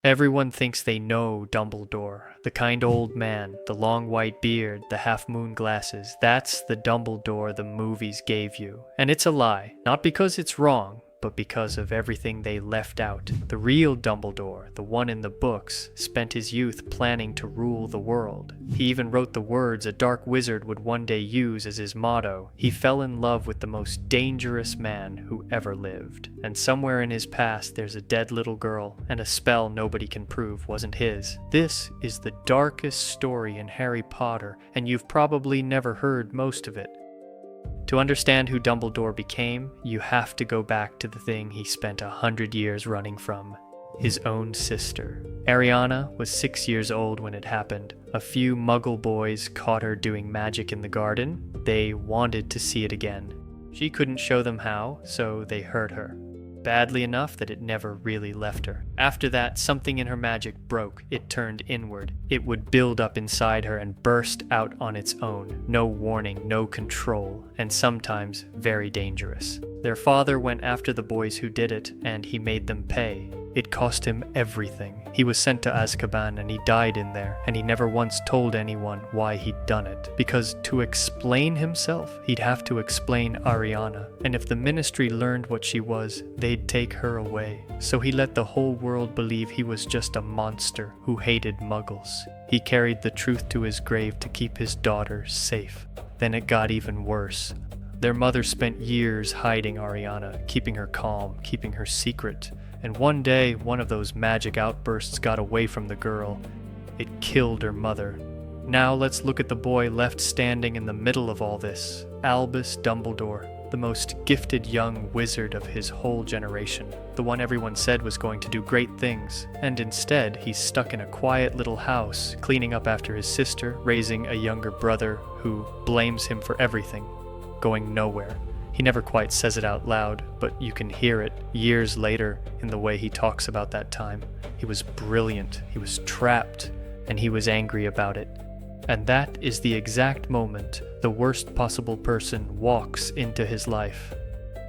Everyone thinks they know Dumbledore, the kind old man, the long white beard, the half-moon glasses. That's the Dumbledore the movies gave you. And it's a lie, not because it's wrong, but because of everything they left out. The real Dumbledore, the one in the books, spent his youth planning to rule the world. He even wrote the words a dark wizard would one day use as his motto. He fell in love with the most dangerous man who ever lived. And somewhere in his past there's a dead little girl, and a spell nobody can prove wasn't his. This is the darkest story in Harry Potter, and you've probably never heard most of it. To understand who Dumbledore became, you have to go back to the thing he spent 100 years running from, his own sister. Ariana was 6 years old when it happened. A few Muggle boys caught her doing magic in the garden. They wanted to see it again. She couldn't show them how, so they hurt her. Badly enough that it never really left her. After that, something in her magic broke. It turned inward. It would build up inside her and burst out on its own. No warning, no control, and sometimes very dangerous. Their father went after the boys who did it, and he made them pay. It cost him everything. He was sent to Azkaban and he died in there, and he never once told anyone why he'd done it. Because to explain himself, he'd have to explain Ariana, and if the Ministry learned what she was, they'd take her away. So he let the whole world believe he was just a monster who hated Muggles. He carried the truth to his grave to keep his daughter safe. Then it got even worse. Their mother spent years hiding Ariana, keeping her calm, keeping her secret. And one day, one of those magic outbursts got away from the girl. It killed her mother. Now let's look at the boy left standing in the middle of all this. Albus Dumbledore, the most gifted young wizard of his whole generation. The one everyone said was going to do great things. And instead, he's stuck in a quiet little house, cleaning up after his sister, raising a younger brother who blames him for everything, going nowhere. He never quite says it out loud, but you can hear it years later in the way he talks about that time. He was brilliant, he was trapped, and he was angry about it. And that is the exact moment the worst possible person walks into his life.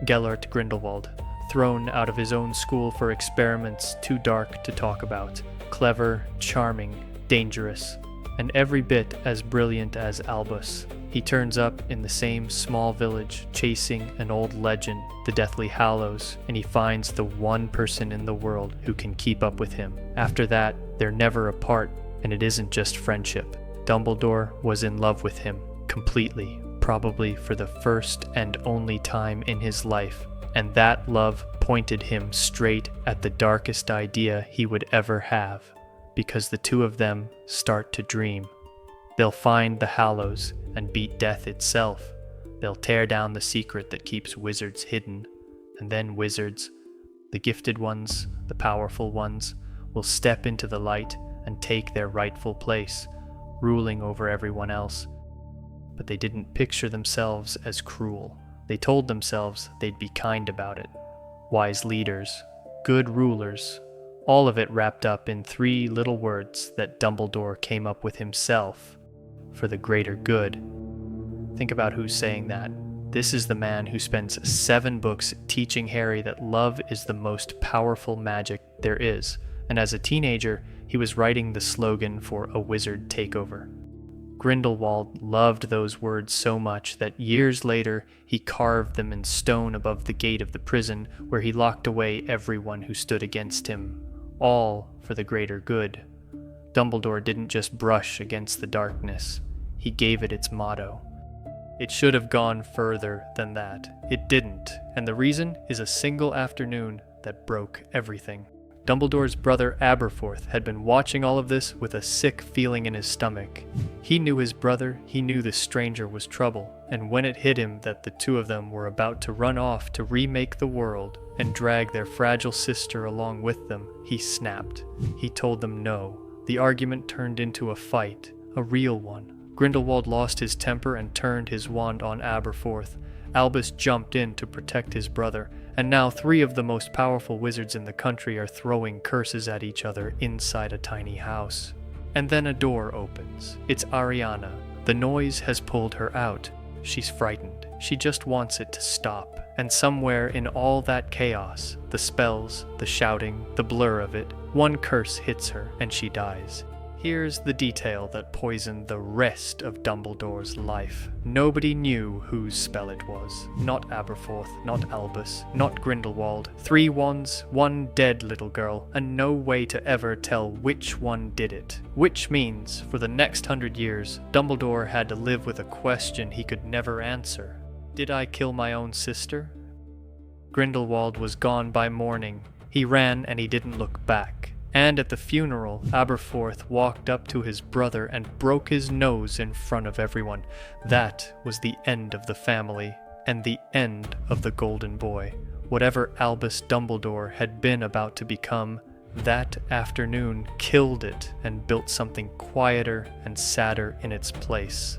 Gellert Grindelwald, thrown out of his own school for experiments too dark to talk about. Clever, charming, dangerous, and every bit as brilliant as Albus. He turns up in the same small village, chasing an old legend, the Deathly Hallows, and he finds the one person in the world who can keep up with him. After that, they're never apart, and it isn't just friendship. Dumbledore was in love with him, completely, probably for the first and only time in his life, and that love pointed him straight at the darkest idea he would ever have, because the two of them start to dream. They'll find the Hallows and beat death itself. They'll tear down the secret that keeps wizards hidden, and then wizards, the gifted ones, the powerful ones, will step into the light and take their rightful place, ruling over everyone else. But they didn't picture themselves as cruel. They told themselves they'd be kind about it. Wise leaders, good rulers, all of it wrapped up in 3 little words that Dumbledore came up with himself: for the greater good. Think about who's saying that. This is the man who spends 7 books teaching Harry that love is the most powerful magic there is, and as a teenager, he was writing the slogan for a wizard takeover. Grindelwald loved those words so much that years later, he carved them in stone above the gate of the prison where he locked away everyone who stood against him, all for the greater good. Dumbledore didn't just brush against the darkness, he gave it its motto. It should have gone further than that. It didn't, and the reason is a single afternoon that broke everything. Dumbledore's brother Aberforth had been watching all of this with a sick feeling in his stomach. He knew his brother, he knew the stranger was trouble, and when it hit him that the two of them were about to run off to remake the world and drag their fragile sister along with them, he snapped. He told them no. The argument turned into a fight, a real one. Grindelwald lost his temper and turned his wand on Aberforth. Albus jumped in to protect his brother, and now 3 of the most powerful wizards in the country are throwing curses at each other inside a tiny house. And then a door opens. It's Ariana. The noise has pulled her out. She's frightened. She just wants it to stop. And somewhere in all that chaos, the spells, the shouting, the blur of it, one curse hits her and she dies. Here's the detail that poisoned the rest of Dumbledore's life. Nobody knew whose spell it was. Not Aberforth, not Albus, not Grindelwald. 3 wands, 1 dead little girl, and no way to ever tell which one did it. Which means, for the next 100 years, Dumbledore had to live with a question he could never answer. Did I kill my own sister? Grindelwald was gone by morning. He ran and he didn't look back. And at the funeral, Aberforth walked up to his brother and broke his nose in front of everyone. That was the end of the family, and the end of the Golden Boy. Whatever Albus Dumbledore had been about to become, that afternoon killed it and built something quieter and sadder in its place.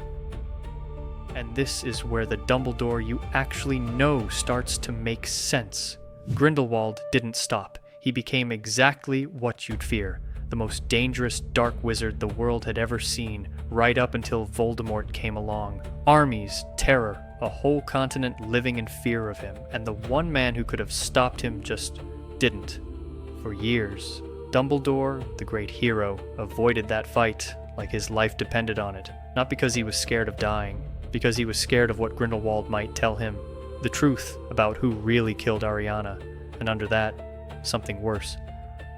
And this is where the Dumbledore you actually know starts to make sense. Grindelwald didn't stop. He became exactly what you'd fear, the most dangerous dark wizard the world had ever seen, right up until Voldemort came along. Armies, terror, a whole continent living in fear of him, and the one man who could have stopped him just didn't. For years, Dumbledore, the great hero, avoided that fight like his life depended on it, not because he was scared of dying, because he was scared of what Grindelwald might tell him, the truth about who really killed Ariana, and under that, something worse.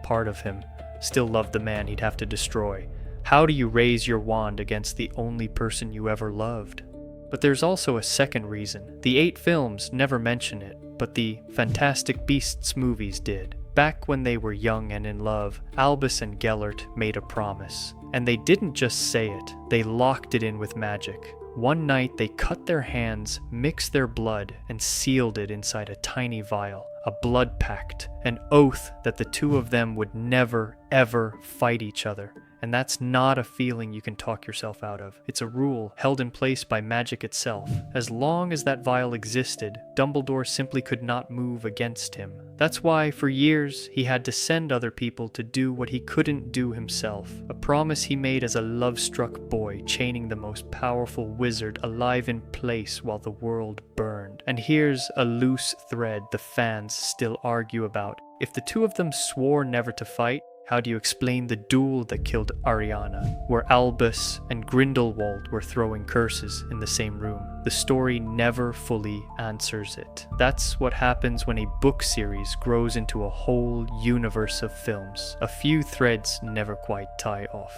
Part of him still loved the man he'd have to destroy. How do you raise your wand against the only person you ever loved? But there's also a second reason. The 8 films never mention it, but the Fantastic Beasts movies did. Back when they were young and in love, Albus and Gellert made a promise. And they didn't just say it, they locked it in with magic. One night they cut their hands, mixed their blood, and sealed it inside a tiny vial. A blood pact, an oath that the two of them would never, ever fight each other. And that's not a feeling you can talk yourself out of. It's a rule held in place by magic itself. As long as that vial existed, Dumbledore simply could not move against him. That's why, for years, he had to send other people to do what he couldn't do himself. A promise he made as a love-struck boy, chaining the most powerful wizard alive in place while the world burned. And here's a loose thread the fans still argue about. If the two of them swore never to fight, how do you explain the duel that killed Ariana, where Albus and Grindelwald were throwing curses in the same room? The story never fully answers it. That's what happens when a book series grows into a whole universe of films. A few threads never quite tie off.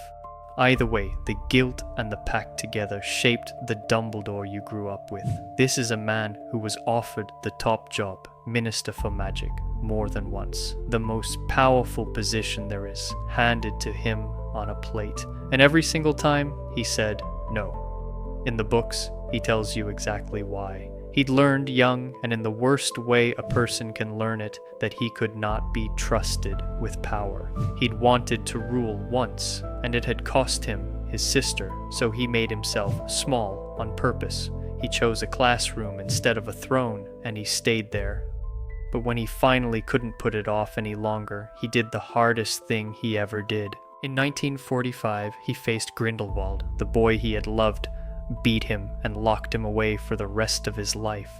Either way, the guilt and the pact together shaped the Dumbledore you grew up with. This is a man who was offered the top job, Minister for Magic, more than once. The most powerful position there is, handed to him on a plate. And every single time, he said no. In the books, he tells you exactly why. He'd learned young, and in the worst way a person can learn it, that he could not be trusted with power. He'd wanted to rule once, and it had cost him his sister, so he made himself small on purpose. He chose a classroom instead of a throne, and he stayed there. But when he finally couldn't put it off any longer, he did the hardest thing he ever did. In 1945, he faced Grindelwald, the boy he had loved, beat him and locked him away for the rest of his life.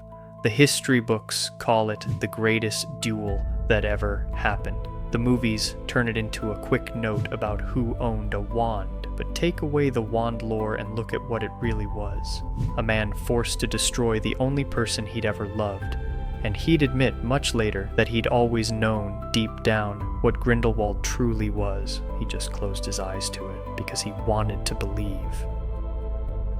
The history books call it the greatest duel that ever happened. The movies turn it into a quick note about who owned a wand, but take away the wand lore and look at what it really was. A man forced to destroy the only person he'd ever loved. And he'd admit much later that he'd always known deep down what Grindelwald truly was. He just closed his eyes to it because he wanted to believe.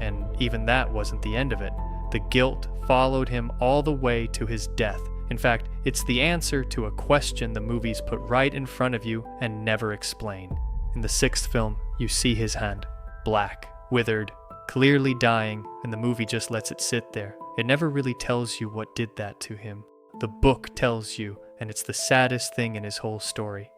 And even that wasn't the end of it. The guilt followed him all the way to his death. In fact, it's the answer to a question the movies put right in front of you and never explain. In the 6th film, you see his hand, black, withered, clearly dying, and the movie just lets it sit there. It never really tells you what did that to him. The book tells you, and it's the saddest thing in his whole story.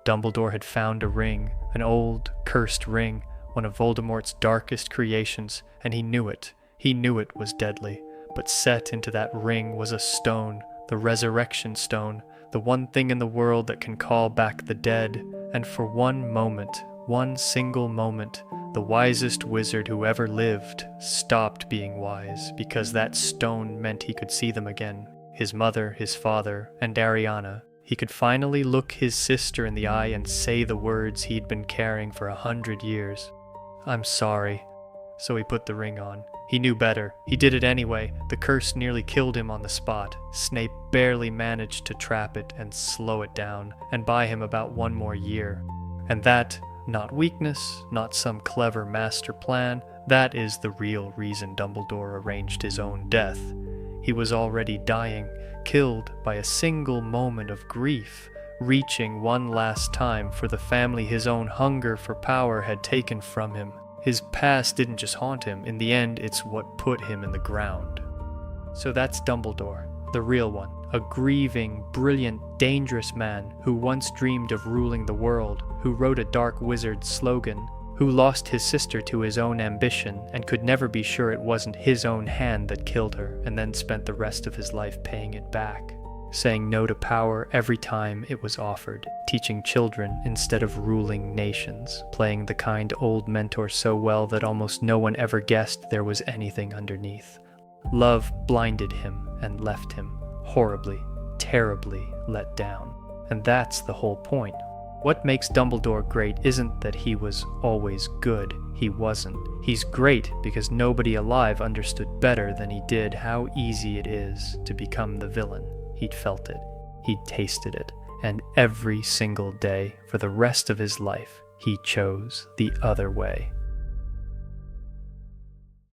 Dumbledore had found a ring, an old, cursed ring, one of Voldemort's darkest creations, and he knew it. He knew it was deadly. But set into that ring was a stone, the resurrection stone, the one thing in the world that can call back the dead. And for one moment, one single moment, The wisest wizard who ever lived stopped being wise because that stone meant he could see them again. His mother, his father, and Ariana. He could finally look his sister in the eye and say the words he'd been carrying for 100 years. "I'm sorry." So he put the ring on. He knew better. He did it anyway. The curse nearly killed him on the spot. Snape barely managed to trap it and slow it down, and buy him about 1 more year. And that, not weakness, not some clever master plan, that is the real reason Dumbledore arranged his own death. He was already dying, killed by a single moment of grief, reaching one last time for the family his own hunger for power had taken from him. His past didn't just haunt him, in the end it's what put him in the ground. So that's Dumbledore, the real one, a grieving, brilliant, dangerous man who once dreamed of ruling the world, who wrote a dark wizard slogan, who lost his sister to his own ambition and could never be sure it wasn't his own hand that killed her, and then spent the rest of his life paying it back, saying no to power every time it was offered, teaching children instead of ruling nations, playing the kind old mentor so well that almost no one ever guessed there was anything underneath. Love blinded him and left him, horribly, terribly let down. And that's the whole point. What makes Dumbledore great isn't that he was always good. He wasn't. He's great because nobody alive understood better than he did how easy it is to become the villain. He'd felt it. He'd tasted it. And every single day, for the rest of his life, he chose the other way.